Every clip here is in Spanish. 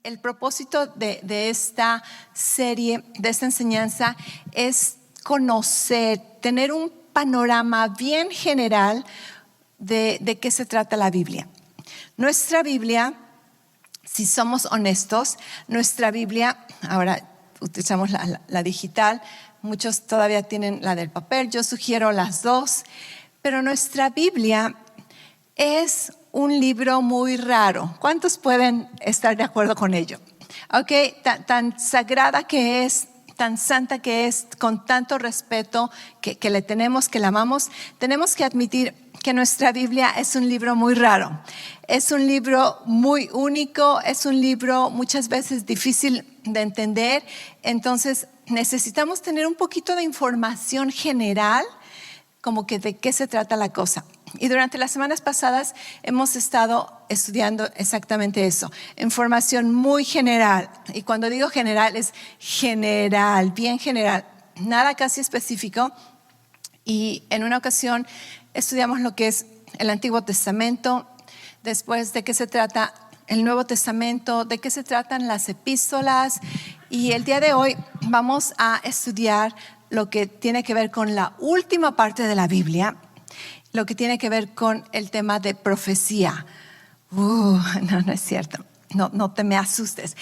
el propósito de esta serie, de esta enseñanza, es conocer, tener un panorama bien general de qué se trata la Biblia. Nuestra Biblia, si somos honestos, nuestra Biblia, ahora utilizamos la digital, muchos todavía tienen la del papel, yo sugiero las dos, pero nuestra Biblia es un libro muy raro. ¿Cuántos pueden estar de acuerdo con ello? Okay, tan sagrada que es, tan santa que es, con tanto respeto que le tenemos, que la amamos, tenemos que admitir que nuestra Biblia es un libro muy raro. Es un libro muy único, es un libro muchas veces difícil de entender. Entonces necesitamos tener un poquito de información general, como que de qué se trata la cosa. Y durante las semanas pasadas hemos estado estudiando exactamente eso, información muy general. Y cuando digo general, es general, bien general, nada casi específico. Y en una ocasión estudiamos lo que es el Antiguo Testamento, después de qué se trata el Nuevo Testamento, de qué se tratan las epístolas. Y el día de hoy vamos a estudiar lo que tiene que ver con la última parte de la Biblia, lo que tiene que ver con el tema de profecía. No es cierto. No te me asustes.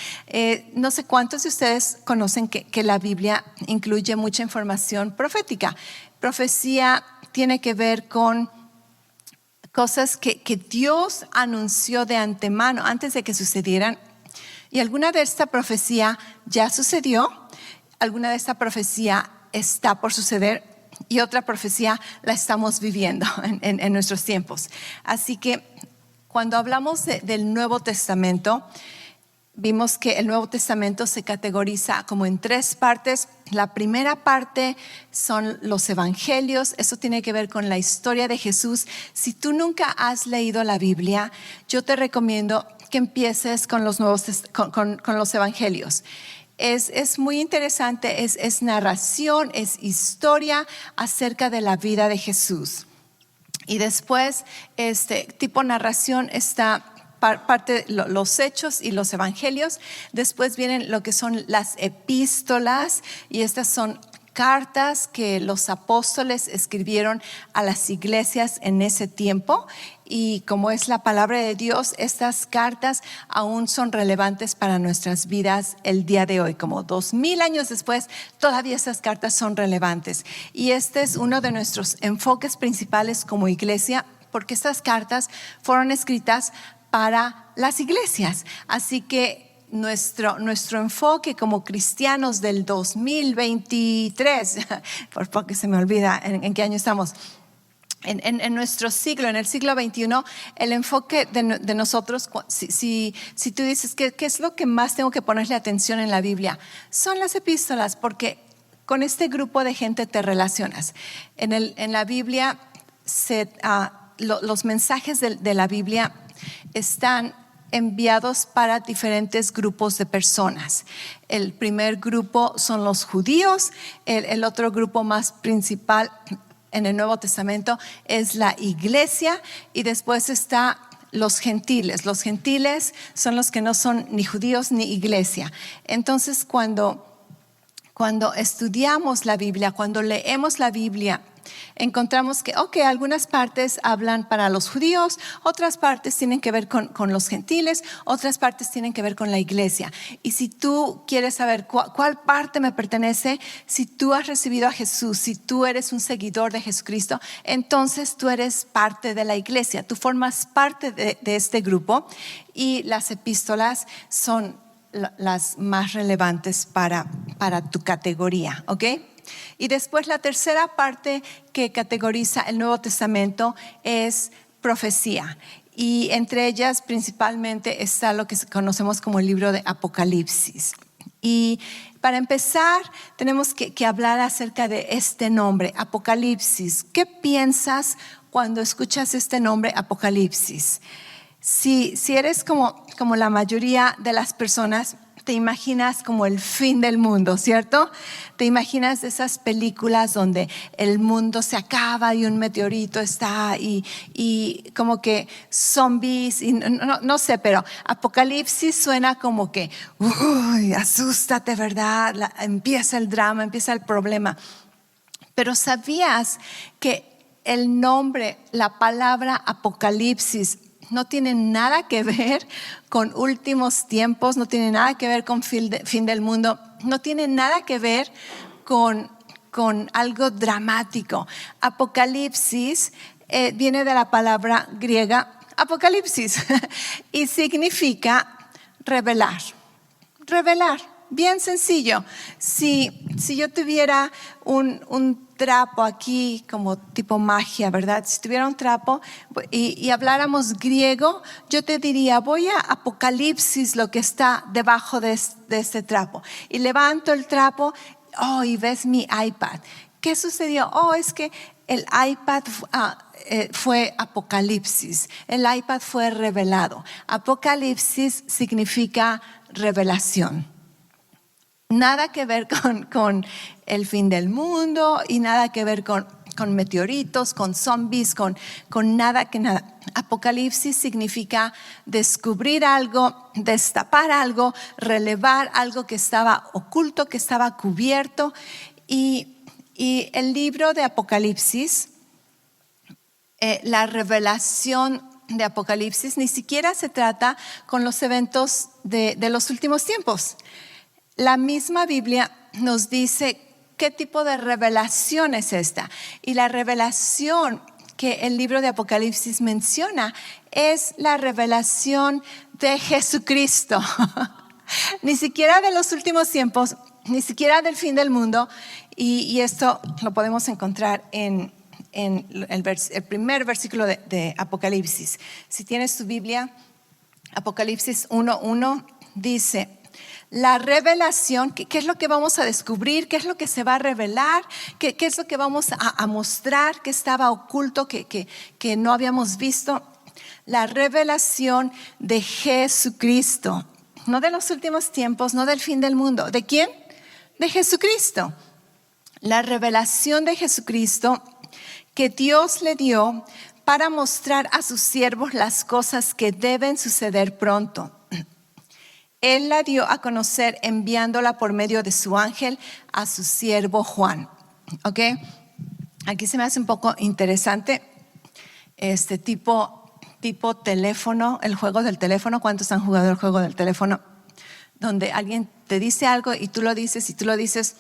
No sé cuántos de ustedes conocen que la Biblia incluye mucha información profética. Profecía tiene que ver con cosas que Dios anunció de antemano, antes de que sucedieran. Y alguna de esta profecía ya sucedió, alguna de esta profecía está por suceder y otra profecía la estamos viviendo en nuestros tiempos. Así que cuando hablamos del Nuevo Testamento, vimos que el Nuevo Testamento se categoriza como en tres partes. La primera parte son los evangelios. Eso tiene que ver con la historia de Jesús. Si tú nunca has leído la Biblia, yo te recomiendo que empieces con los evangelios. Es muy interesante, es narración, es historia acerca de la vida de Jesús. Y después, tipo narración está parte de los hechos y los evangelios. Después vienen lo que son las epístolas, y estas son cartas que los apóstoles escribieron a las iglesias en ese tiempo. Y como es la palabra de Dios, estas cartas aún son relevantes para nuestras vidas el día de hoy. Como 2000 años después, todavía estas cartas son relevantes. Y este es uno de nuestros enfoques principales como iglesia, porque estas cartas fueron escritas para las iglesias. Así que nuestro enfoque como cristianos del 2023, por poco se me olvida en qué año estamos, en nuestro siglo, en el siglo XXI, el enfoque de nosotros, si tú dices ¿qué es lo que más tengo que ponerle atención en la Biblia? Son las epístolas, porque con este grupo de gente te relacionas. En la Biblia, los mensajes de la Biblia están enviados para diferentes grupos de personas. El primer grupo son los judíos, el otro grupo más principal en el Nuevo Testamento es la iglesia, y después está los gentiles. Los gentiles son los que no son ni judíos ni iglesia. Entonces cuando estudiamos la Biblia, cuando leemos la Biblia, encontramos que algunas partes hablan para los judíos, otras partes tienen que ver con los gentiles, otras partes tienen que ver con la iglesia. Y si tú quieres saber cuál parte me pertenece, si tú has recibido a Jesús, si tú eres un seguidor de Jesucristo, entonces tú eres parte de la iglesia, tú formas parte de este grupo, y las epístolas son las más relevantes para tu categoría, ¿ok? Y después la tercera parte que categoriza el Nuevo Testamento es profecía. Y entre ellas principalmente está lo que conocemos como el libro de Apocalipsis. Y para empezar tenemos que hablar acerca de este nombre, Apocalipsis. ¿Qué piensas cuando escuchas este nombre, Apocalipsis? Si eres como la mayoría de las personas, te imaginas como el fin del mundo, ¿cierto? Te imaginas esas películas donde el mundo se acaba y un meteorito está y como que zombies, y no sé, pero Apocalipsis suena como que, uy, asústate, ¿verdad? Empieza el drama, empieza el problema. Pero ¿sabías que el nombre, la palabra Apocalipsis, no tiene nada que ver con últimos tiempos, no tiene nada que ver con fin del mundo, no tiene nada que ver con algo dramático? Apocalipsis viene de la palabra griega apocalipsis y significa revelar. Revelar, bien sencillo. Si yo tuviera un trapo aquí como tipo magia, ¿verdad? Si tuviera un trapo y habláramos griego, yo te diría, voy a Apocalipsis lo que está debajo de este trapo. Y levanto el trapo, y ves mi iPad. ¿Qué sucedió? Es que el iPad fue Apocalipsis. El iPad fue revelado. Apocalipsis significa revelación. Nada que ver con el fin del mundo y nada que ver con meteoritos, con zombies, con nada que nada. Apocalipsis significa descubrir algo, destapar algo, relevar algo que estaba oculto, que estaba cubierto. Y el libro de Apocalipsis, la revelación de Apocalipsis, ni siquiera se trata con los eventos de los últimos tiempos. La misma Biblia nos dice qué tipo de revelación es esta. Y la revelación que el libro de Apocalipsis menciona es la revelación de Jesucristo. Ni siquiera de los últimos tiempos, ni siquiera del fin del mundo. Y esto lo podemos encontrar en el primer versículo de Apocalipsis. Si tienes tu Biblia, Apocalipsis 1:1 dice: la revelación, ¿qué es lo que vamos a descubrir? ¿Qué es lo que se va a revelar? ¿Qué es lo que vamos a mostrar que estaba oculto, que no habíamos visto? La revelación de Jesucristo, no de los últimos tiempos, no del fin del mundo. ¿De quién? De Jesucristo. La revelación de Jesucristo que Dios le dio para mostrar a sus siervos las cosas que deben suceder pronto. Él la dio a conocer enviándola por medio de su ángel a su siervo Juan. ¿Ok? Aquí se me hace un poco interesante este tipo teléfono, el juego del teléfono. ¿Cuántos han jugado el juego del teléfono? Donde alguien te dice algo y tú lo dices y tú lo dices.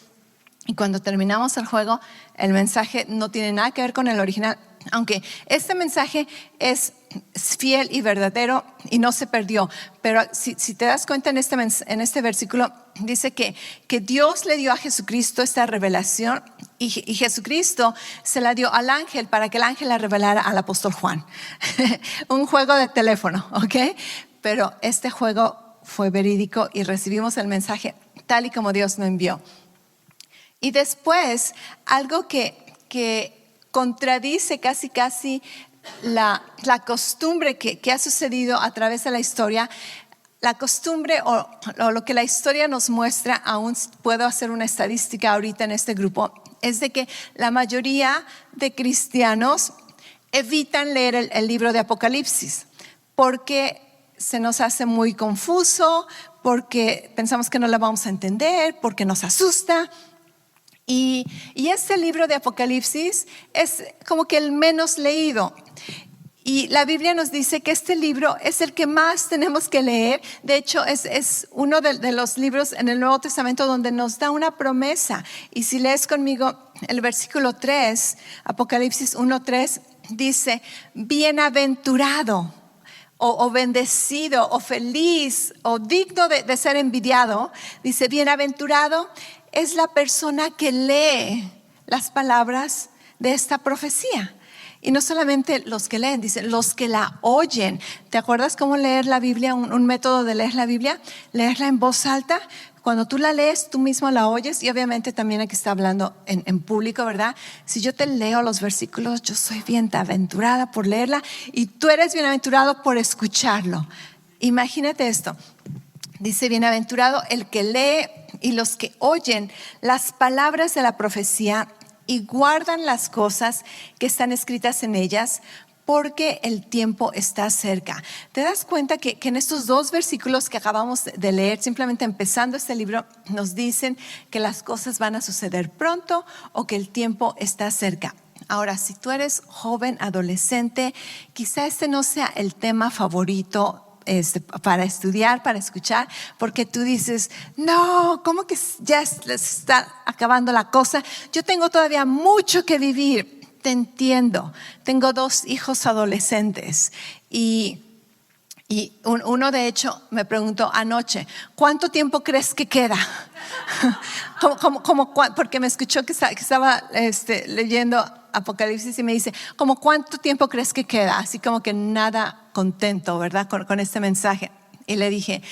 Y cuando terminamos el juego, el mensaje no tiene nada que ver con el original. Aunque este mensaje es fiel y verdadero y no se perdió. Pero si te das cuenta en este versículo, dice que Dios le dio a Jesucristo esta revelación y Jesucristo se la dio al ángel para que el ángel la revelara al apóstol Juan. Un juego de teléfono, ¿ok? Pero este juego fue verídico y recibimos el mensaje tal y como Dios lo envió. Y después, algo que contradice casi la costumbre que ha sucedido a través de la historia. La costumbre o lo que la historia nos muestra, aún puedo hacer una estadística ahorita en este grupo, es de que la mayoría de cristianos evitan leer el libro de Apocalipsis porque se nos hace muy confuso, porque pensamos que no lo vamos a entender, porque nos asusta. Y este libro de Apocalipsis es como que el menos leído. Y la Biblia nos dice que este libro es el que más tenemos que leer. De hecho, es uno de los libros en el Nuevo Testamento donde nos da una promesa. Y si lees conmigo el versículo 3, Apocalipsis 1:3, dice: bienaventurado o bendecido o feliz o digno de ser envidiado. Dice: bienaventurado es la persona que lee las palabras de esta profecía. Y no solamente los que leen, dice los que la oyen. ¿Te acuerdas cómo leer la Biblia? Un método de leer la Biblia, leerla en voz alta. Cuando tú la lees, tú mismo la oyes. Y obviamente también aquí está hablando en público, ¿verdad? Si yo te leo los versículos, yo soy bienaventurada por leerla y tú eres bienaventurado por escucharlo. Imagínate esto. Dice, bienaventurado el que lee y los que oyen las palabras de la profecía y guardan las cosas que están escritas en ellas, porque el tiempo está cerca. ¿Te das cuenta que en estos 2 versículos que acabamos de leer, simplemente empezando este libro, nos dicen que las cosas van a suceder pronto o que el tiempo está cerca? Ahora, si tú eres joven, adolescente, quizá este no sea el tema favorito para estudiar, para escuchar, porque tú dices, no, ¿cómo que ya está acabando la cosa? Yo tengo todavía mucho que vivir. Te entiendo, tengo 2 hijos adolescentes y uno de hecho me preguntó anoche, ¿cuánto tiempo crees que queda? Porque me escuchó que estaba leyendo Apocalipsis y me dice, ¿cómo cuánto tiempo crees que queda? Así como que nada contento, ¿verdad? Con este mensaje. Y le dije,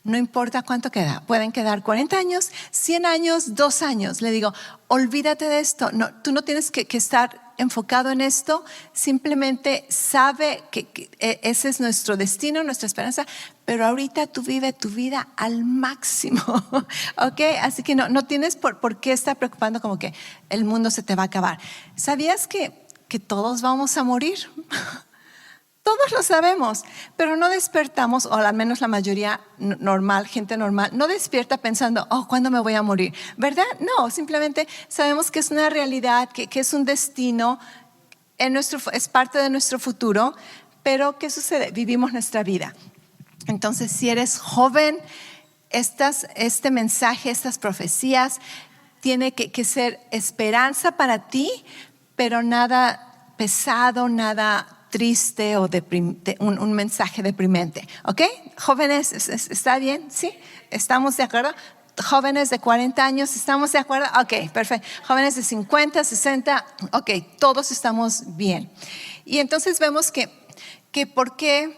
no importa cuánto queda, pueden quedar 40 años, 100 años, 2 años. Le digo, olvídate de esto, no, tú no tienes que estar enfocado en esto, simplemente sabe que ese es nuestro destino, nuestra esperanza, pero ahorita tú vive tu vida al máximo, ¿ok? Así que no tienes por qué estar preocupando como que el mundo se te va a acabar. ¿Sabías que todos vamos a morir? Todos lo sabemos, pero no despertamos, o al menos la mayoría normal, gente normal, no despierta pensando, oh, ¿cuándo me voy a morir? ¿Verdad? No, simplemente sabemos que es una realidad, que es un destino, es parte de nuestro futuro, pero ¿qué sucede? Vivimos nuestra vida. Entonces, si eres joven, este mensaje, estas profecías, tiene que ser esperanza para ti, pero nada pesado, nada triste o un mensaje deprimente, ¿ok? Jóvenes, ¿está bien? ¿Sí? ¿Estamos de acuerdo? Jóvenes de 40 años, ¿estamos de acuerdo? Ok, perfecto. Jóvenes de 50, 60, ok, todos estamos bien. Y entonces vemos que ¿por qué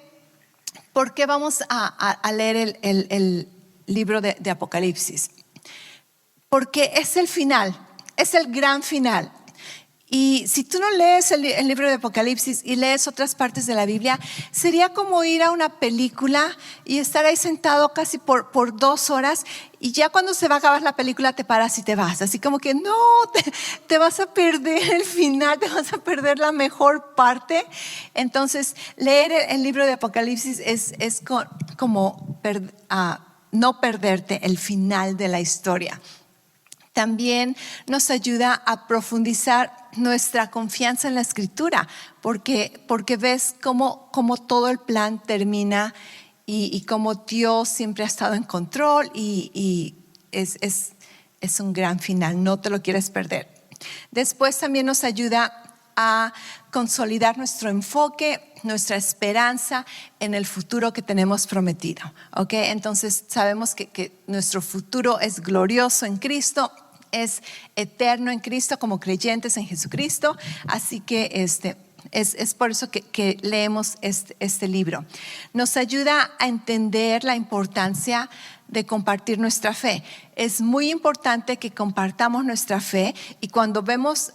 vamos a leer el libro de Apocalipsis? Porque es el final, es el gran final. Y si tú no lees el libro de Apocalipsis y lees otras partes de la Biblia, sería como ir a una película y estar ahí sentado casi por 2 horas, y ya cuando se va a acabar la película te paras y te vas. Así como que no, te vas a perder el final, te vas a perder la mejor parte. Entonces, leer el libro de Apocalipsis es como no perderte el final de la historia. También nos ayuda a profundizar nuestra confianza en la Escritura, porque ves cómo todo el plan termina y cómo Dios siempre ha estado en control, y es un gran final, no te lo quieres perder. Después también nos ayuda a consolidar nuestro enfoque, nuestra esperanza en el futuro que tenemos prometido, ¿ok? Entonces sabemos que nuestro futuro es glorioso en Cristo, es eterno en Cristo como creyentes en Jesucristo. Así que es por eso que leemos este libro. Nos ayuda a entender la importancia de compartir nuestra fe. Es muy importante que compartamos nuestra fe, y cuando vemos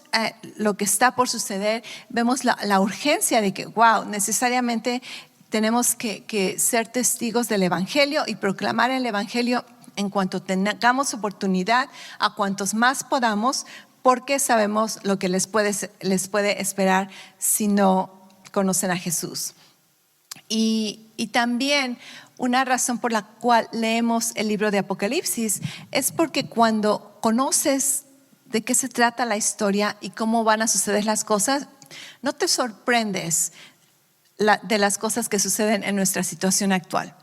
lo que está por suceder, vemos la urgencia de que, wow, necesariamente tenemos que ser testigos del Evangelio y proclamar el Evangelio en cuanto tengamos oportunidad, a cuantos más podamos, porque sabemos lo que les puede esperar si no conocen a Jesús. Y también una razón por la cual leemos el libro de Apocalipsis es porque cuando conoces de qué se trata la historia y cómo van a suceder las cosas, no te sorprendes de las cosas que suceden en nuestra situación actual.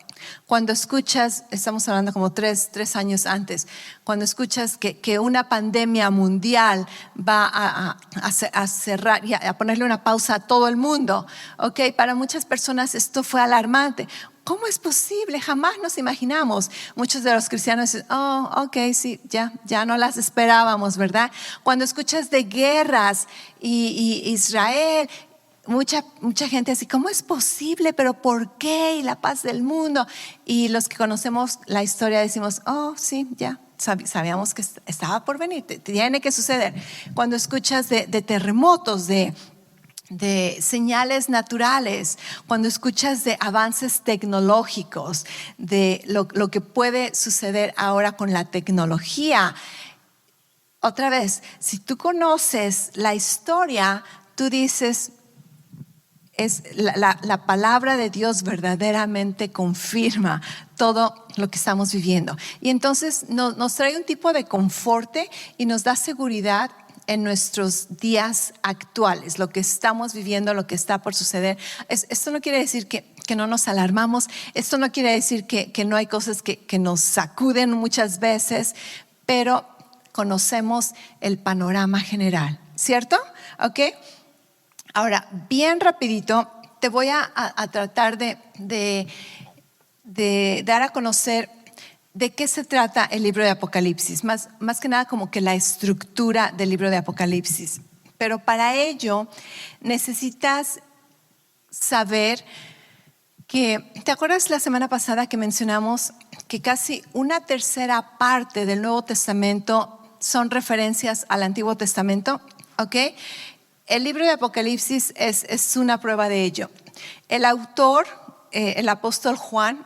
Cuando escuchas, estamos hablando como 3 años antes, cuando escuchas que una pandemia mundial va a cerrar y a ponerle una pausa a todo el mundo, ¿ok? Para muchas personas esto fue alarmante. ¿Cómo es posible? Jamás nos imaginamos. Muchos de los cristianos dicen, oh, ok, sí, ya no las esperábamos, ¿verdad? Cuando escuchas de guerras y Israel, mucha gente así, ¿cómo es posible? ¿Pero por qué? Y la paz del mundo. Y los que conocemos la historia decimos, oh, sí, ya sabíamos que estaba por venir, tiene que suceder. Cuando escuchas de terremotos, de de señales naturales, cuando escuchas de avances tecnológicos, de lo que puede suceder ahora con la tecnología. Otra vez, si tú conoces la historia, tú dices, es la palabra de Dios verdaderamente confirma todo lo que estamos viviendo. Y entonces nos trae un tipo de confort y nos da seguridad en nuestros días actuales, lo que estamos viviendo, lo que está por suceder. Esto no quiere decir que no nos alarmamos, esto no quiere decir que no hay cosas que nos sacuden muchas veces, pero conocemos el panorama general, ¿cierto? ¿Ok? Ahora, bien rapidito, te voy a tratar de dar a conocer de qué se trata el libro de Apocalipsis, más que nada como que la estructura del libro de Apocalipsis. Pero para ello necesitas saber que, ¿te acuerdas la semana pasada que mencionamos que casi una tercera parte del Nuevo Testamento son referencias al Antiguo Testamento? ¿Ok? El libro de Apocalipsis es una prueba de ello. El autor, el apóstol Juan,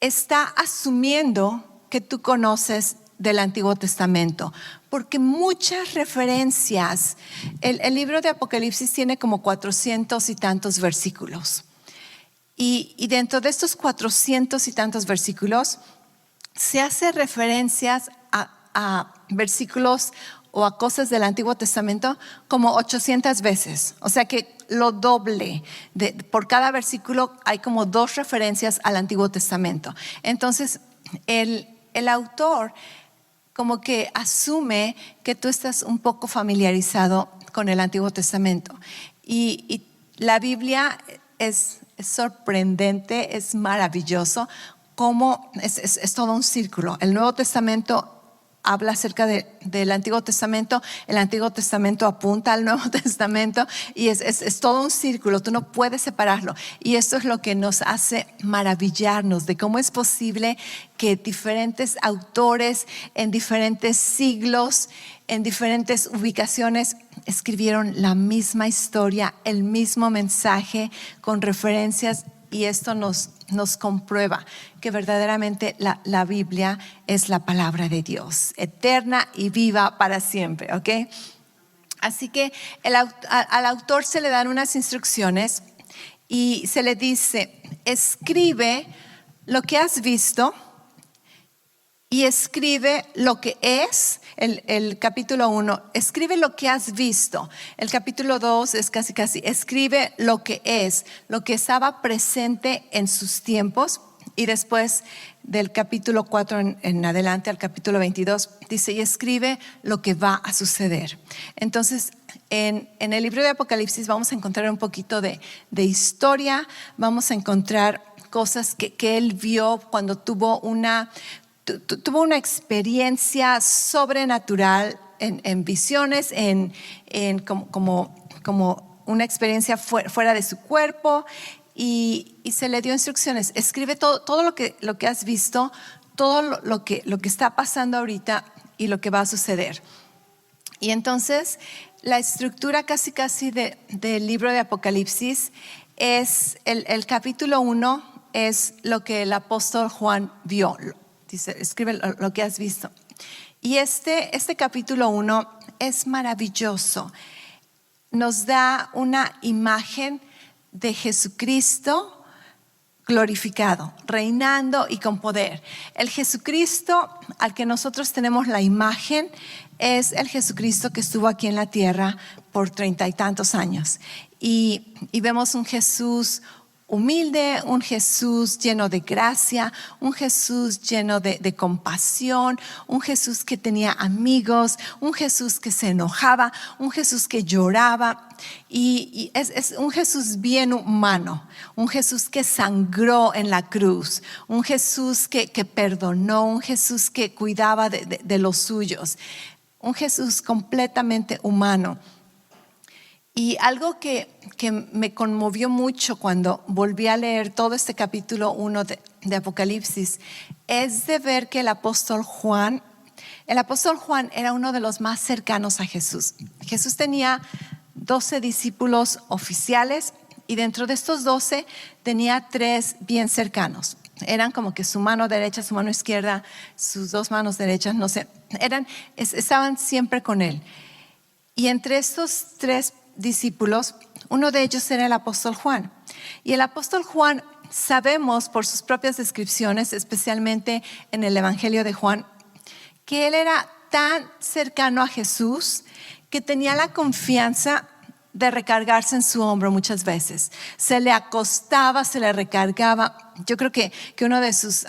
está asumiendo que tú conoces del Antiguo Testamento, porque muchas referencias, el libro de Apocalipsis tiene como 400 y tantos versículos. Y dentro de estos 400 y tantos versículos, se hace referencias a versículos o a cosas del Antiguo Testamento como 800 veces. O sea que lo doble. Por cada versículo hay como 2 referencias al Antiguo Testamento. Entonces, el autor como que asume que tú estás un poco familiarizado con el Antiguo Testamento. Y la Biblia es sorprendente, es maravilloso, como es todo un círculo. El Nuevo Testamento habla acerca del Antiguo Testamento, el Antiguo Testamento apunta al Nuevo Testamento y es todo un círculo, tú no puedes separarlo. Y esto es lo que nos hace maravillarnos de cómo es posible que diferentes autores en diferentes siglos, en diferentes ubicaciones, escribieron la misma historia, el mismo mensaje con referencias. Y esto nos comprueba que verdaderamente la Biblia es la palabra de Dios, eterna y viva para siempre, ¿ok? Así que al autor se le dan unas instrucciones y se le dice, escribe lo que has visto y escribe lo que es. El capítulo 1, escribe lo que has visto. El capítulo 2 es casi, escribe lo que es, lo que estaba presente en sus tiempos. Y después del capítulo 4 en adelante al capítulo 22, dice, y escribe lo que va a suceder. Entonces, en el libro de Apocalipsis vamos a encontrar un poquito de historia, vamos a encontrar cosas que él vio cuando tuvo una experiencia sobrenatural en visiones, como una experiencia fuera de su cuerpo, y se le dio instrucciones. Escribe todo lo que has visto, todo lo que está pasando ahorita y lo que va a suceder. Y entonces la estructura casi del libro de Apocalipsis es el capítulo 1 es lo que el apóstol Juan vio. Dice, escribe lo que has visto. Y este capítulo 1 es maravilloso. Nos da una imagen de Jesucristo glorificado, reinando y con poder. El Jesucristo al que nosotros tenemos la imagen es el Jesucristo que estuvo aquí en la tierra por 30 y tantos años. Y vemos un Jesús humilde, un Jesús lleno de gracia, un Jesús lleno de compasión, un Jesús que tenía amigos, un Jesús que se enojaba, un Jesús que lloraba, y es un Jesús bien humano, un Jesús que sangró en la cruz, un Jesús que perdonó, un Jesús que cuidaba de los suyos, un Jesús completamente humano. Y algo que me conmovió mucho cuando volví a leer todo este capítulo 1 de Apocalipsis es de ver que el apóstol Juan era uno de los más cercanos a Jesús. Jesús tenía 12 discípulos oficiales, y dentro de estos 12 tenía 3 bien cercanos. Eran como que su mano derecha, su mano izquierda, sus 2 manos derechas, no sé, estaban siempre con él. Y entre estos 3 discípulos, uno de ellos era el apóstol Juan. Y el apóstol Juan, sabemos por sus propias descripciones, especialmente en el Evangelio de Juan, que él era tan cercano a Jesús que tenía la confianza de recargarse en su hombro muchas veces. Se le acostaba, se le recargaba. Yo creo que uno de sus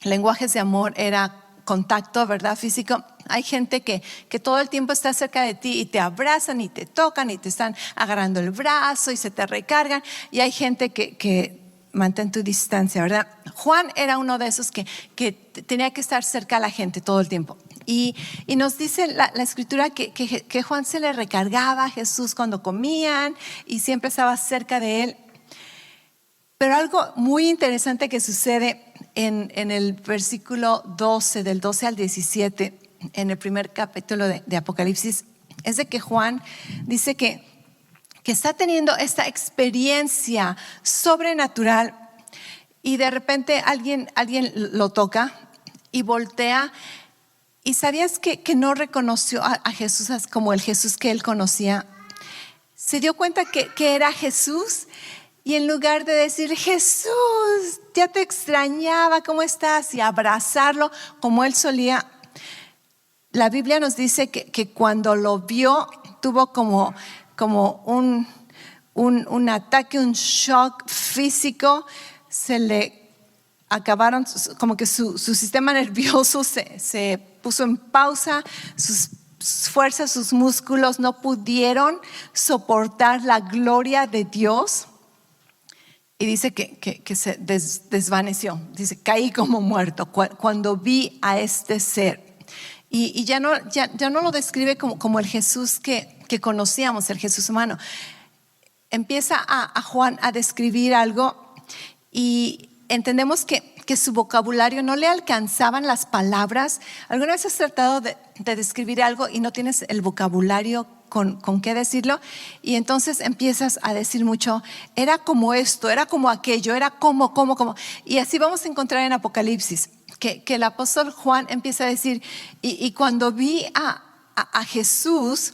lenguajes de amor era contacto, ¿verdad? Físico. Hay gente que todo el tiempo está cerca de ti y te abrazan y te tocan y te están agarrando el brazo y se te recargan. Y hay gente que mantén tu distancia, ¿verdad? Juan era uno de esos que tenía que estar cerca a la gente todo el tiempo. Y nos dice la escritura que Juan se le recargaba a Jesús cuando comían y siempre estaba cerca de él. Pero algo muy interesante que sucede en el versículo 12, del 12 al 17, en el primer capítulo de Apocalipsis, es de que Juan dice que está teniendo esta experiencia sobrenatural y de repente alguien lo toca y voltea. ¿Y sabías que no reconoció a Jesús como el Jesús que él conocía? Se dio cuenta que era Jesús, y en lugar de decir, Jesús, ya te extrañaba, ¿cómo estás? Y abrazarlo como él solía, la Biblia nos dice que cuando lo vio tuvo como un ataque, un shock físico. Se le acabaron, como que su sistema nervioso se puso en pausa, sus fuerzas, sus músculos no pudieron soportar la gloria de Dios. Y dice que se desvaneció. Dice, caí como muerto cuando vi a este ser. Y ya no lo describe como el Jesús que conocíamos, el Jesús humano. Empieza a Juan a describir algo y entendemos que su vocabulario no le alcanzaban las palabras. ¿Alguna vez has tratado de describir algo y no tienes el vocabulario con qué decirlo? Y entonces empiezas a decir mucho, era como esto, era como aquello, era como. Y así vamos a encontrar en Apocalipsis, que el apóstol Juan empieza a decir, y cuando vi a Jesús,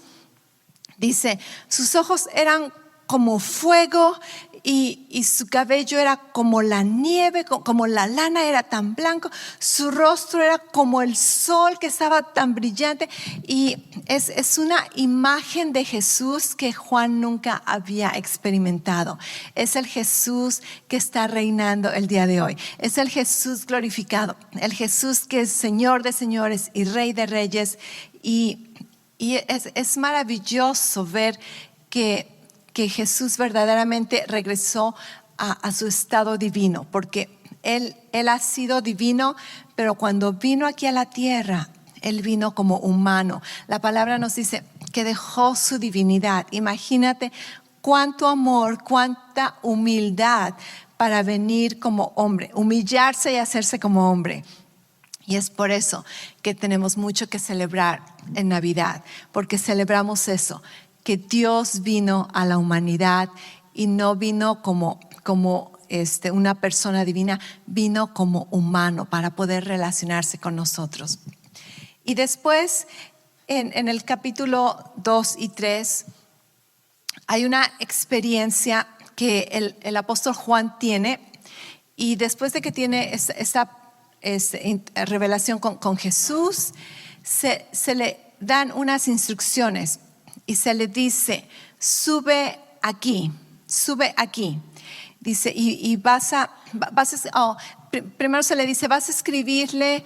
dice, sus ojos eran como fuego y su cabello era como la nieve, como la lana, era tan blanco, su rostro era como el sol que estaba tan brillante. Y es una imagen de Jesús que Juan nunca había experimentado. Es el Jesús que está reinando el día de hoy, es el Jesús glorificado, el Jesús que es Señor de señores y Rey de reyes. Y es maravilloso ver que Jesús verdaderamente regresó a su estado divino, porque él ha sido divino, pero cuando vino aquí a la tierra, él vino como humano. La palabra nos dice que dejó su divinidad. Imagínate cuánto amor, cuánta humildad para venir como hombre, humillarse y hacerse como hombre. Y es por eso que tenemos mucho que celebrar en Navidad, porque celebramos eso, que Dios vino a la humanidad y no vino como una persona divina, vino como humano para poder relacionarse con nosotros. Y después en el capítulo 2 y 3 hay una experiencia que el apóstol Juan tiene, y después de que tiene esa revelación con Jesús, se le dan unas instrucciones. Y se le dice, sube aquí. Dice, y primero se le dice, vas a escribirle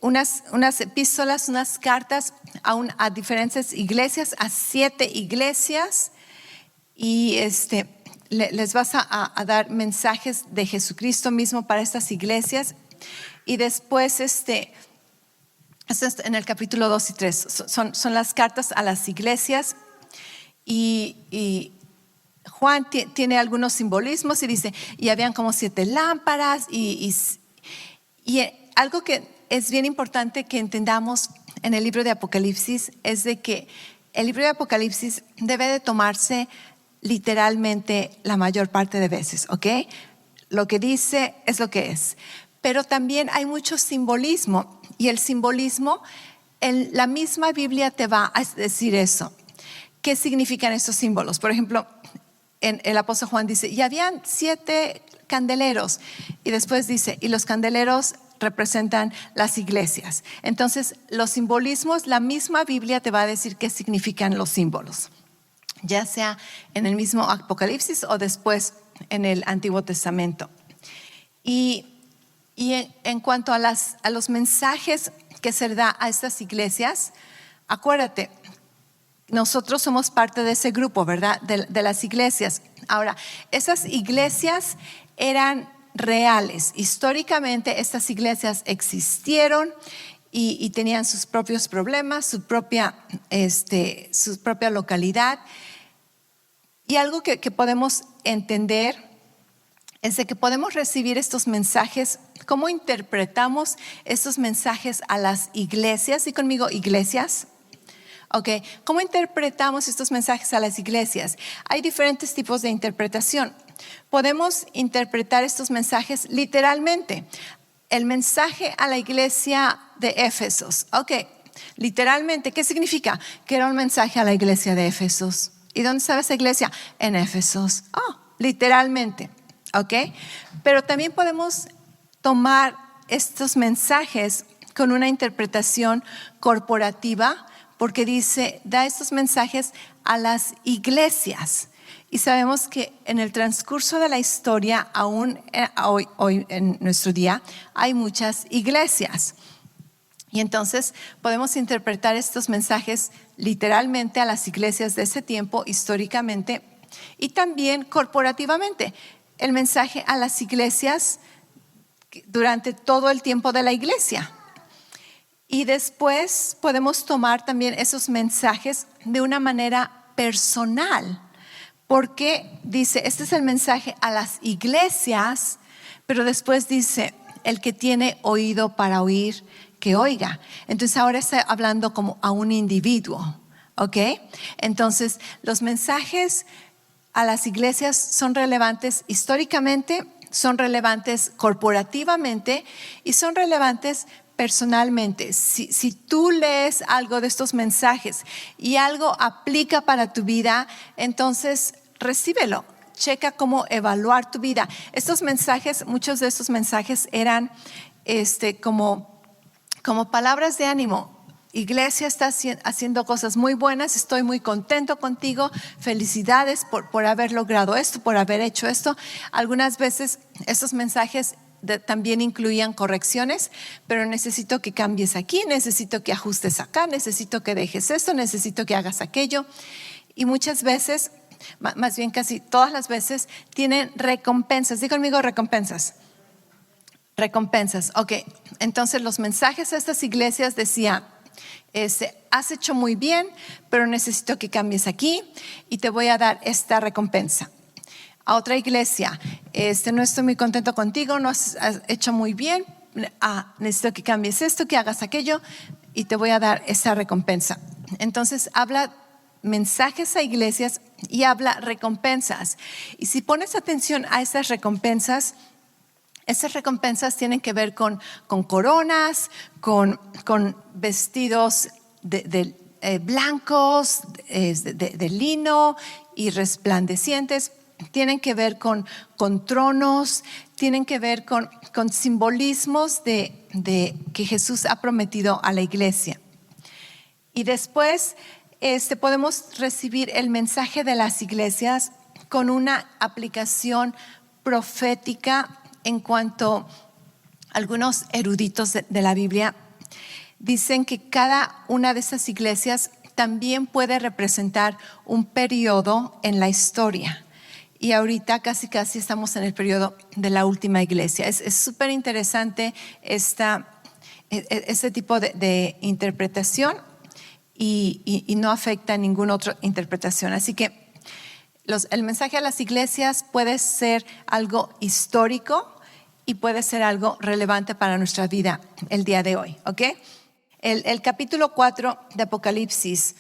unas epístolas, unas cartas a diferentes iglesias, a 7 iglesias. Y les vas a dar mensajes de Jesucristo mismo para estas iglesias. Y después esto es en el capítulo 2 y 3, son las cartas a las iglesias, y Juan tiene algunos simbolismos y dice, y habían como 7 lámparas, y algo que es bien importante que entendamos en el libro de Apocalipsis es de que el libro de Apocalipsis debe de tomarse literalmente la mayor parte de veces, ¿ok? Lo que dice es lo que es. Pero también hay mucho simbolismo, y el simbolismo, en la misma Biblia te va a decir eso. ¿Qué significan estos símbolos? Por ejemplo, en el apóstol Juan dice, y habían 7 candeleros, y después dice, y los candeleros representan las iglesias. Entonces, los simbolismos, la misma Biblia te va a decir qué significan los símbolos, ya sea en el mismo Apocalipsis o después en el Antiguo Testamento. Y en cuanto a los mensajes que se da a estas iglesias, acuérdate, nosotros somos parte de ese grupo, ¿verdad? De las iglesias. Ahora, esas iglesias eran reales. Históricamente, estas iglesias existieron y tenían sus propios problemas, su propia localidad. Y algo que podemos entender es de que podemos recibir estos mensajes. ¿Cómo interpretamos estos mensajes a las iglesias? ¿Sí conmigo, iglesias? Ok, ¿cómo interpretamos estos mensajes a las iglesias? Hay diferentes tipos de interpretación. Podemos interpretar estos mensajes literalmente. El mensaje a la iglesia de Éfesos. Ok, literalmente, ¿qué significa? Que era un mensaje a la iglesia de Éfesos. ¿Y dónde estaba esa iglesia? En Éfesos. Literalmente. ¿Ok? Pero también podemos tomar estos mensajes con una interpretación corporativa, porque dice, da estos mensajes a las iglesias. Y sabemos que en el transcurso de la historia, aún hoy en nuestro día, hay muchas iglesias. Y entonces podemos interpretar estos mensajes literalmente a las iglesias de ese tiempo, históricamente, y también corporativamente. El mensaje a las iglesias durante todo el tiempo de la iglesia. Y después podemos tomar también esos mensajes de una manera personal, porque dice, este es el mensaje a las iglesias, pero después dice, el que tiene oído para oír, que oiga. Entonces ahora está hablando como a un individuo, ¿ok? Entonces los mensajes a las iglesias son relevantes históricamente, son relevantes corporativamente y son relevantes personalmente. Si tú lees algo de estos mensajes y algo aplica para tu vida, entonces recíbelo. Checa cómo evaluar tu vida. Estos mensajes, muchos de estos mensajes eran como palabras de ánimo. Iglesia está haciendo cosas muy buenas, estoy muy contento contigo, felicidades por haber logrado esto, por haber hecho esto. Algunas veces estos mensajes también incluían correcciones, pero necesito que cambies aquí, necesito que ajustes acá, necesito que dejes esto, necesito que hagas aquello. Y muchas veces, más bien casi todas las veces, tienen recompensas. Dí conmigo recompensas. Recompensas, ok. Entonces los mensajes a estas iglesias decían, has hecho muy bien, pero necesito que cambies aquí y te voy a dar esta recompensa. A otra iglesia, no estoy muy contento contigo, no has hecho muy bien, necesito que cambies esto, que hagas aquello y te voy a dar esa recompensa. Entonces habla mensajes a iglesias y habla recompensas. Y si pones atención a esas recompensas tienen que ver con coronas, con vestidos blancos, de lino y resplandecientes. Tienen que ver con tronos, tienen que ver con simbolismos de que Jesús ha prometido a la iglesia. Y después podemos recibir el mensaje de las iglesias con una aplicación profética. En cuanto algunos eruditos de la Biblia dicen que cada una de esas iglesias también puede representar un periodo en la historia. Y ahorita casi estamos en el periodo de la última iglesia. Es súper interesante este tipo de interpretación y no afecta a ninguna otra interpretación. Así que el mensaje a las iglesias puede ser algo histórico y puede ser algo relevante para nuestra vida el día de hoy, ¿ok? El capítulo 4 de Apocalipsis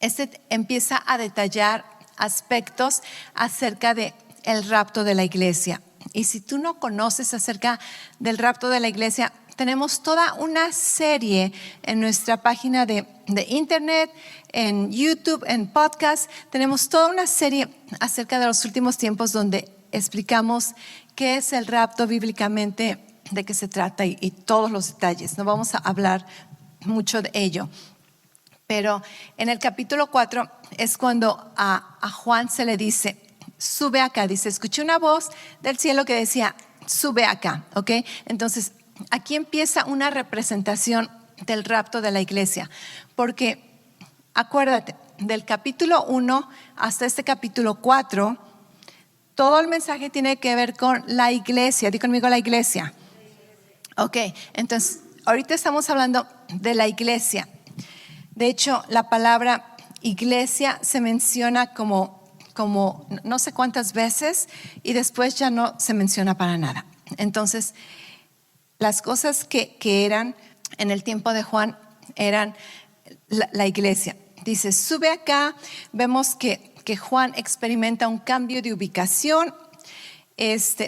Este empieza a detallar aspectos acerca de el rapto de la iglesia. Y si tú no conoces acerca del rapto de la iglesia, tenemos toda una serie en nuestra página de internet, en YouTube, en podcast. Tenemos toda una serie acerca de los últimos tiempos donde explicamos qué es el rapto bíblicamente, de qué se trata y todos los detalles. No vamos a hablar mucho de ello. Pero en el capítulo 4 es cuando a Juan se le dice, sube acá. Dice, escuché una voz del cielo que decía, sube acá. ¿Ok? Entonces, aquí empieza una representación del rapto de la iglesia. Porque, acuérdate, del capítulo 1 hasta este capítulo 4, todo el mensaje tiene que ver con la iglesia. Di conmigo la iglesia. Ok, entonces, ahorita estamos hablando de la iglesia. De hecho, la palabra iglesia se menciona como no sé cuántas veces y después ya no se menciona para nada. Entonces, las cosas que eran en el tiempo de Juan eran la iglesia. Dice, sube acá, vemos que Juan experimenta un cambio de ubicación.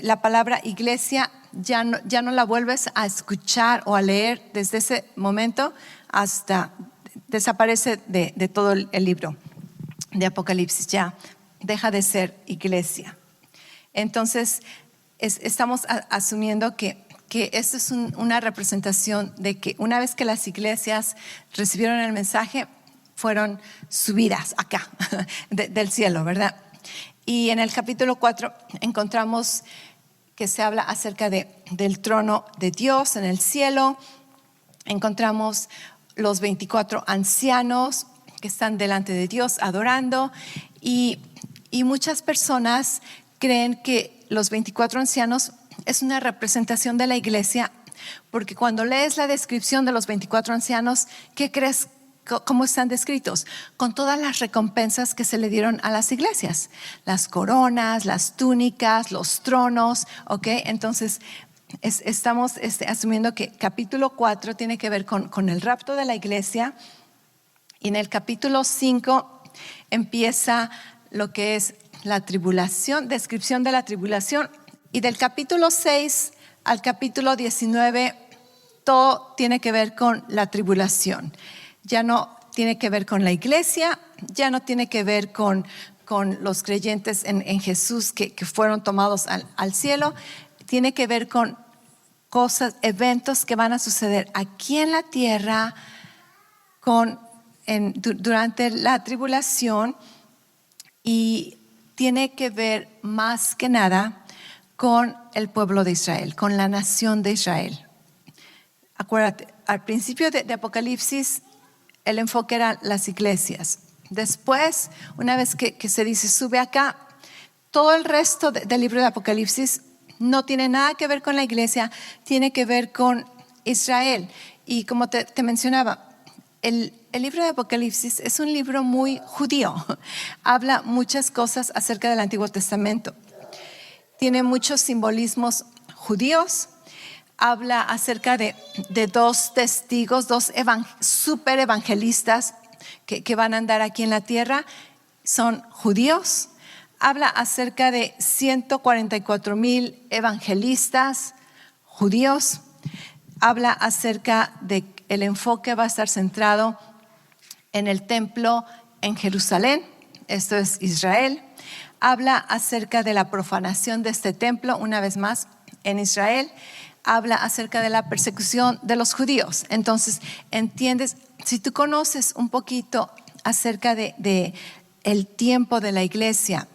La palabra iglesia ya no la vuelves a escuchar o a leer desde ese momento hasta desaparece de todo el libro de Apocalipsis, ya deja de ser iglesia. Entonces estamos asumiendo que esto es una representación de que una vez que las iglesias recibieron el mensaje, fueron subidas acá del cielo, ¿verdad? Y en el capítulo 4 encontramos que se habla acerca del trono de Dios en el cielo. Encontramos los 24 ancianos que están delante de Dios adorando y muchas personas creen que los 24 ancianos es una representación de la iglesia, porque cuando lees la descripción de los 24 ancianos, ¿qué crees? ¿Cómo están descritos? Con todas las recompensas que se le dieron a las iglesias, las coronas, las túnicas, los tronos, ¿ok? Entonces estamos asumiendo que capítulo 4 tiene que ver con el rapto de la iglesia, y en el capítulo 5 empieza lo que es la tribulación, descripción de la tribulación, y del capítulo 6 al capítulo 19 todo tiene que ver con la tribulación. Ya no tiene que ver con la iglesia, ya no tiene que ver con los creyentes en Jesús que fueron tomados al cielo. Tiene que ver con cosas, eventos que van a suceder aquí en la tierra durante la tribulación, y tiene que ver más que nada con el pueblo de Israel, con la nación de Israel. Acuérdate, al principio de Apocalipsis el enfoque era las iglesias. Después, una vez que se dice sube acá, todo el resto del libro de Apocalipsis no tiene nada que ver con la iglesia, tiene que ver con Israel. Y como te mencionaba, el libro de Apocalipsis es un libro muy judío. Habla muchas cosas acerca del Antiguo Testamento. Tiene muchos simbolismos judíos. Habla acerca de dos testigos, dos super evangelistas que van a andar aquí en la tierra. Son judíos. Habla acerca de 144,000 evangelistas judíos. Habla acerca de que el enfoque va a estar centrado en el templo en Jerusalén, esto es Israel. Habla acerca de la profanación de este templo, una vez más, en Israel. Habla acerca de la persecución de los judíos. Entonces, entiendes, si tú conoces un poquito acerca de el tiempo de la iglesia,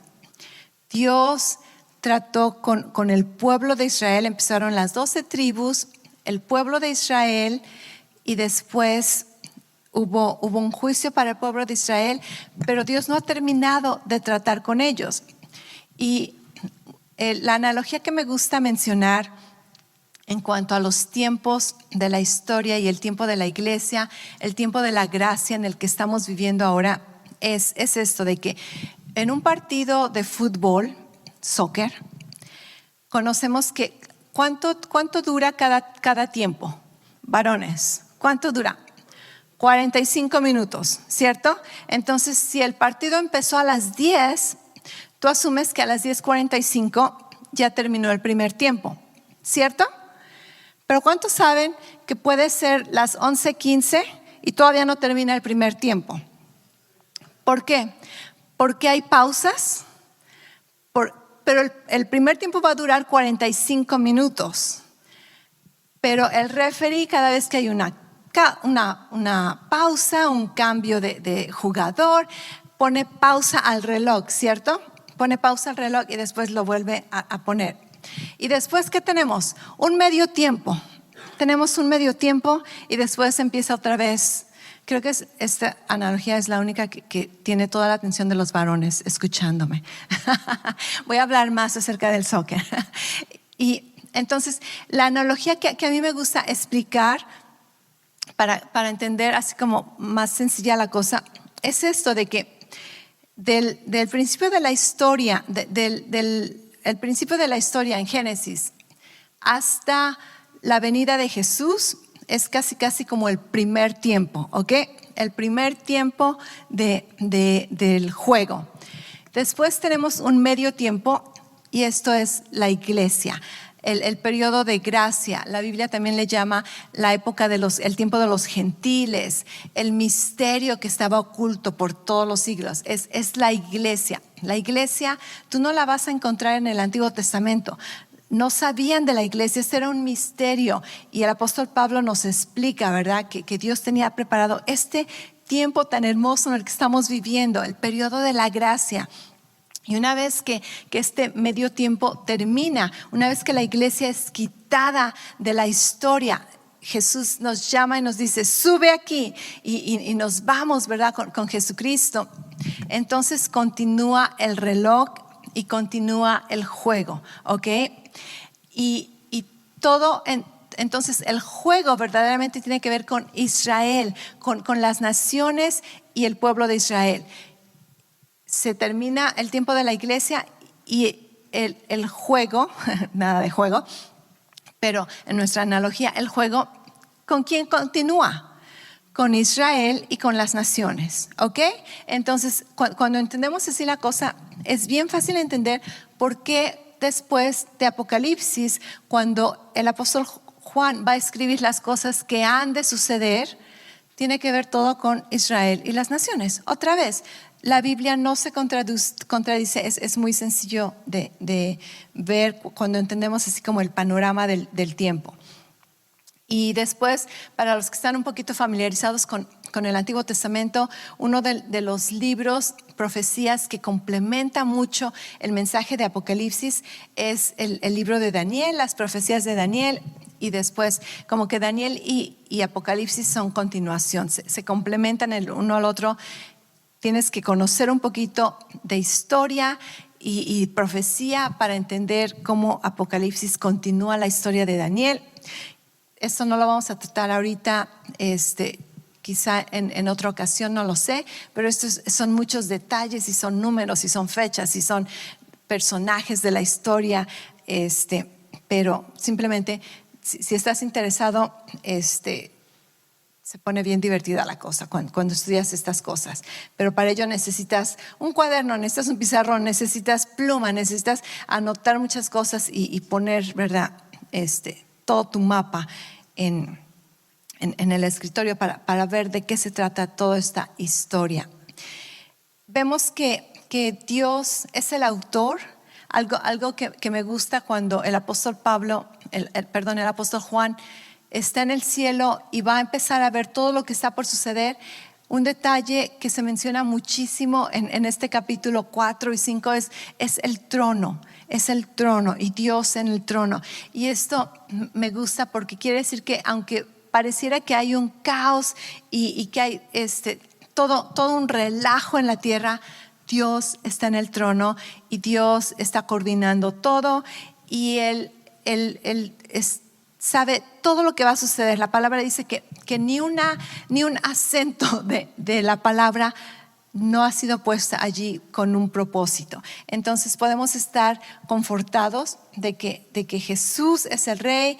Dios trató con el pueblo de Israel. Empezaron las 12 tribus, el pueblo de Israel, y después hubo un juicio para el pueblo de Israel, pero Dios no ha terminado de tratar con ellos. Y la analogía que me gusta mencionar en cuanto a los tiempos de la historia y el tiempo de la iglesia, el tiempo de la gracia en el que estamos viviendo ahora, es esto de que en un partido de fútbol, soccer, conocemos que ¿cuánto dura cada tiempo? Varones, ¿cuánto dura? 45 minutos, ¿cierto? Entonces, si el partido empezó a las 10, tú asumes que a las 10:45 ya terminó el primer tiempo, ¿cierto? Pero ¿cuántos saben que puede ser las 11:15 y todavía no termina el primer tiempo? ¿Por qué? Porque hay pausas, pero el primer tiempo va a durar 45 minutos. Pero el referee, cada vez que hay una pausa, un cambio de jugador, pone pausa al reloj, ¿cierto? Pone pausa al reloj y después lo vuelve a poner. Y después, ¿qué tenemos? Un medio tiempo. Tenemos un medio tiempo y después empieza otra vez. Creo que esta analogía es la única que tiene toda la atención de los varones escuchándome. Voy a hablar más acerca del soccer. Y entonces, la analogía que a mí me gusta explicar para entender así como más sencilla la cosa es esto de que del principio de la historia, el principio de la historia en Génesis hasta la venida de Jesús es casi como el primer tiempo, ¿ok? El primer tiempo del juego. Después tenemos un medio tiempo y esto es la iglesia. El periodo de gracia, la Biblia también le llama la época el tiempo de los gentiles, el misterio que estaba oculto por todos los siglos, es la iglesia. La iglesia, tú no la vas a encontrar en el Antiguo Testamento. No sabían de la iglesia, este era un misterio. Y el apóstol Pablo nos explica, ¿verdad? Que Dios tenía preparado este tiempo tan hermoso en el que estamos viviendo, el periodo de la gracia. Y una vez que este medio tiempo termina, una vez que la iglesia es quitada de la historia, Jesús nos llama y nos dice, sube aquí y nos vamos, ¿verdad? Con Jesucristo. Entonces continúa el reloj y continúa el juego, ¿ok? Y todo, entonces el juego verdaderamente tiene que ver con Israel, con las naciones y el pueblo de Israel. Se termina el tiempo de la iglesia y el juego, nada de juego, pero en nuestra analogía, el juego, ¿con quién continúa? Con Israel y con las naciones, ¿ok? Entonces, cuando entendemos así la cosa, es bien fácil entender por qué después de Apocalipsis, cuando el apóstol Juan va a escribir las cosas que han de suceder, tiene que ver todo con Israel y las naciones. Otra vez, la Biblia no se contradice, es muy sencillo de ver cuando entendemos así como el panorama del tiempo. Y después, para los que están un poquito familiarizados con el Antiguo Testamento, uno de los libros, profecías que complementa mucho el mensaje de Apocalipsis es el libro de Daniel, las profecías de Daniel. Y después, como que Daniel y Apocalipsis son continuación, se complementan el uno al otro. Tienes que conocer un poquito de historia y profecía para entender cómo Apocalipsis continúa la historia de Daniel. Esto no lo vamos a tratar ahorita, quizá en otra ocasión, no lo sé, pero estos son muchos detalles y son números y son fechas y son personajes de la historia, pero simplemente si estás interesado, se pone bien divertida la cosa cuando estudias estas cosas. Pero para ello necesitas un cuaderno, necesitas un pizarrón, necesitas pluma, necesitas anotar muchas cosas y poner, ¿verdad? Todo tu mapa en el escritorio para ver de qué se trata toda esta historia. Vemos que Dios es el autor. Algo que me gusta cuando el apóstol el apóstol Juan está en el cielo y va a empezar a ver todo lo que está por suceder. Un detalle que se menciona muchísimo en este capítulo 4 y 5 es el trono. Es el trono y Dios en el trono. Y esto me gusta porque quiere decir que aunque pareciera que hay un caos y que hay todo un relajo en la tierra, Dios está en el trono y Dios está coordinando todo y Él sabe todo lo que va a suceder. La palabra dice que ni un acento de la palabra no ha sido puesta allí con un propósito. Entonces podemos estar confortados de que Jesús es el Rey.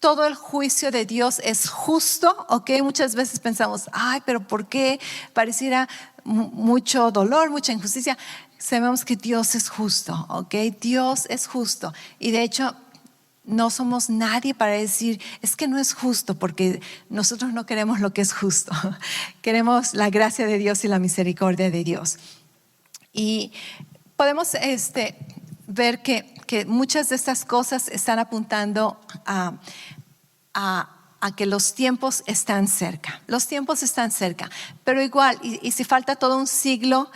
todo el juicio de Dios es justo, ¿ok? Muchas veces pensamos, ay, pero ¿por qué pareciera mucho dolor, mucha injusticia? Sabemos que Dios es justo, ¿ok? Dios es justo. Y de hecho, no somos nadie para decir, es que no es justo, porque nosotros no queremos lo que es justo. Queremos la gracia de Dios y la misericordia de Dios. Y podemos ver que muchas de estas cosas están apuntando a que los tiempos están cerca. Los tiempos están cerca, pero igual, y si falta todo un siglo,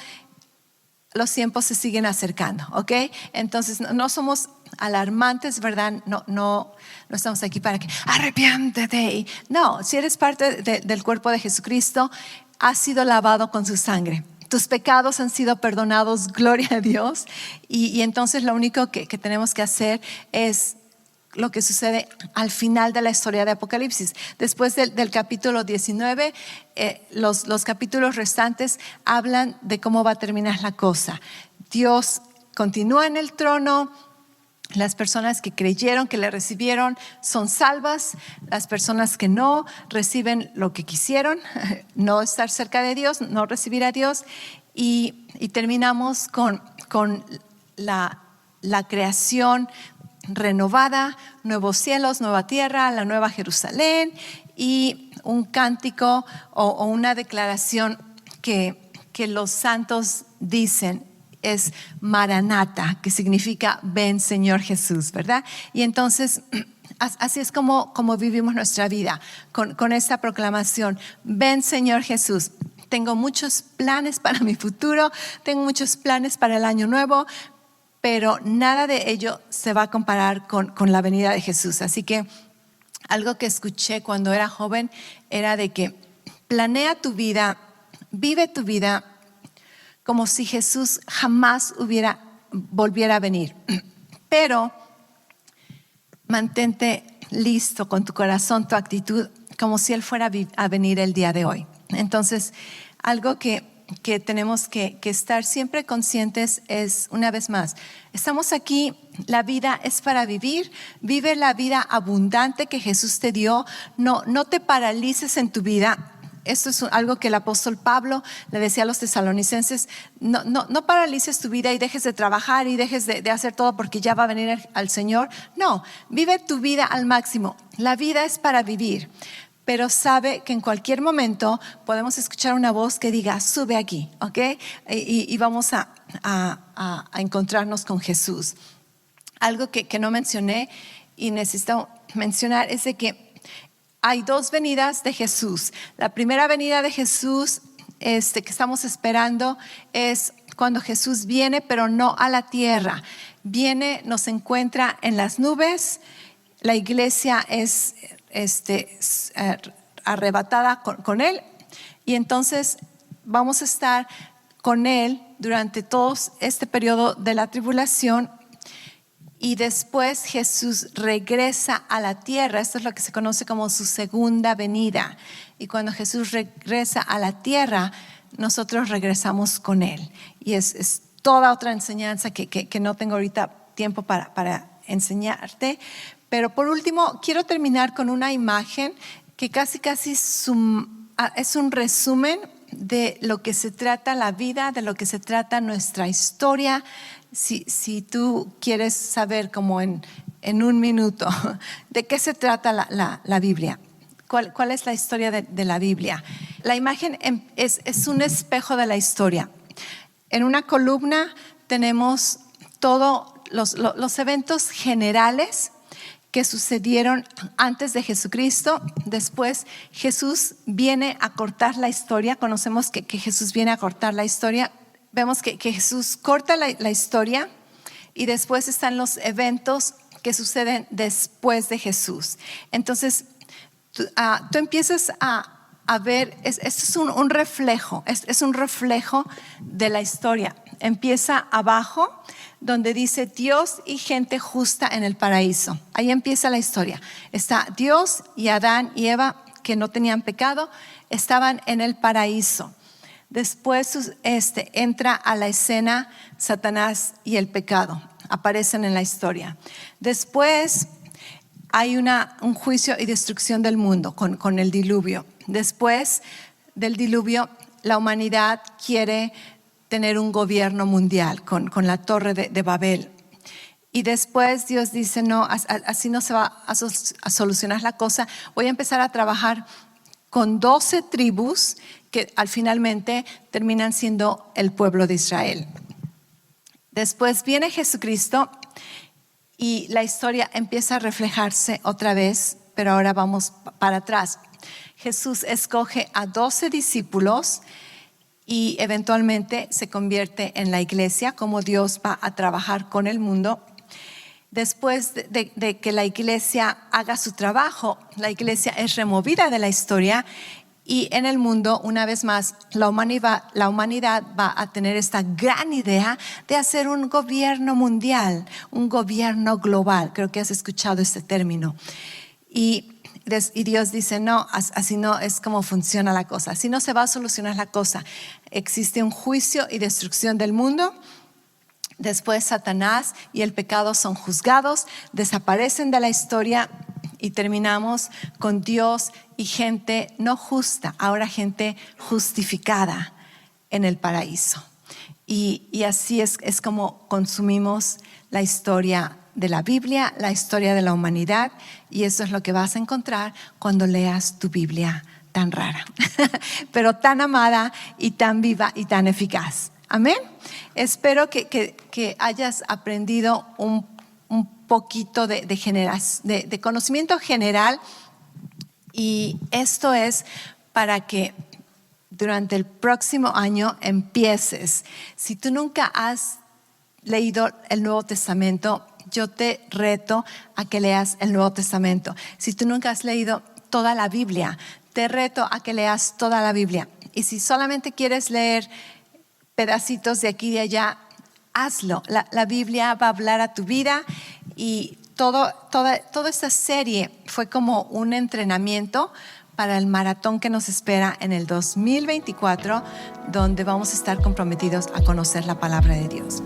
los tiempos se siguen acercando, ¿ok? Entonces no somos alarmantes, ¿verdad? No estamos aquí para que arrepiéntete. No, si eres parte del cuerpo de Jesucristo, has sido lavado con su sangre. Tus pecados han sido perdonados, gloria a Dios. Y entonces lo único que tenemos que hacer es lo que sucede al final de la historia de Apocalipsis. Después del capítulo 19, los capítulos restantes hablan de cómo va a terminar la cosa. Dios continúa en el trono. Las personas que creyeron, que le recibieron, son salvas. Las personas que no reciben lo que quisieron, no estar cerca de Dios, no recibir a Dios. Y terminamos con la creación renovada, nuevos cielos, nueva tierra, la nueva Jerusalén, y un cántico o una declaración que los santos dicen. Es Maranata, que significa ven Señor Jesús, ¿verdad? Y entonces así es como vivimos nuestra vida, con esta proclamación, ven Señor Jesús. Tengo muchos planes para mi futuro, tengo muchos planes para el año nuevo, pero nada de ello se va a comparar con la venida de Jesús. Así que algo que escuché cuando era joven era de que planea tu vida, vive tu vida como si Jesús jamás volviera a venir. Pero mantente listo con tu corazón, tu actitud, como si Él fuera a venir el día de hoy. Entonces, algo que tenemos que estar siempre conscientes es, una vez más, estamos aquí, la vida es para vivir, vive la vida abundante que Jesús te dio, no te paralices en tu vida. Esto es algo que el apóstol Pablo le decía a los tesalonicenses, no paralices tu vida y dejes de trabajar y dejes de hacer todo porque ya va a venir al Señor. No, vive tu vida al máximo. La vida es para vivir, pero sabe que en cualquier momento podemos escuchar una voz que diga, sube aquí, ¿ok? Y vamos a encontrarnos con Jesús. Algo que no mencioné y necesito mencionar es de que hay dos venidas de Jesús. La primera venida de Jesús que estamos esperando es cuando Jesús viene, pero no a la tierra. Viene, nos encuentra en las nubes. La iglesia es arrebatada con Él. Y entonces vamos a estar con Él durante todo este periodo de la tribulación. Y después Jesús regresa a la tierra. Esto es lo que se conoce como su segunda venida. Y cuando Jesús regresa a la tierra, nosotros regresamos con Él. Y es toda otra enseñanza que no tengo ahorita tiempo para enseñarte. Pero por último, quiero terminar con una imagen que casi es un resumen de lo que se trata la vida, de lo que se trata nuestra historia. Si tú quieres saber como en un minuto de qué se trata la Biblia, cuál es la historia de la Biblia. La imagen es un espejo de la historia. En una columna tenemos todos los eventos generales que sucedieron antes de Jesucristo. Después Jesús viene a cortar la historia. Conocemos que Jesús viene a cortar la historia. Vemos que Jesús corta la historia y después están los eventos que suceden después de Jesús. Entonces, tú empiezas a ver, esto es un reflejo, es un reflejo de la historia. Empieza abajo, donde dice Dios y gente justa en el paraíso. Ahí empieza la historia. Está Dios y Adán y Eva, que no tenían pecado, estaban en el paraíso. Después entra a la escena Satanás y el pecado. Aparecen en la historia. Después hay un juicio y destrucción del mundo con el diluvio. Después del diluvio, la humanidad quiere tener un gobierno mundial con la torre de Babel. Y después Dios dice, no, así no se va a solucionar la cosa. Voy a empezar a trabajar con 12 tribus que finalmente terminan siendo el pueblo de Israel. Después viene Jesucristo y la historia empieza a reflejarse otra vez, pero ahora vamos para atrás. Jesús escoge a 12 discípulos y eventualmente se convierte en la iglesia, como Dios va a trabajar con el mundo. Después de que la iglesia haga su trabajo, la iglesia es removida de la historia y en el mundo, una vez más, la humanidad va a tener esta gran idea de hacer un gobierno mundial, un gobierno global. Creo que has escuchado este término. Y Dios dice, no, así no es como funciona la cosa, así no se va a solucionar la cosa. Existe un juicio y destrucción del mundo. Después Satanás y el pecado son juzgados, desaparecen de la historia y terminamos con Dios y gente no justa, ahora gente justificada en el paraíso. Y así es como consumimos la historia de la Biblia, la historia de la humanidad, y eso es lo que vas a encontrar cuando leas tu Biblia tan rara, pero tan amada y tan viva y tan eficaz. Amén. Espero que hayas aprendido un poquito de conocimiento general, y esto es para que durante el próximo año empieces. Si tú nunca has leído el Nuevo Testamento, yo te reto a que leas el Nuevo Testamento. Si tú nunca has leído toda la Biblia, te reto a que leas toda la Biblia. Y si solamente quieres leer pedacitos de aquí y de allá, hazlo. La Biblia va a hablar a tu vida, y toda esta serie fue como un entrenamiento para el maratón que nos espera en el 2024, donde vamos a estar comprometidos a conocer la palabra de Dios.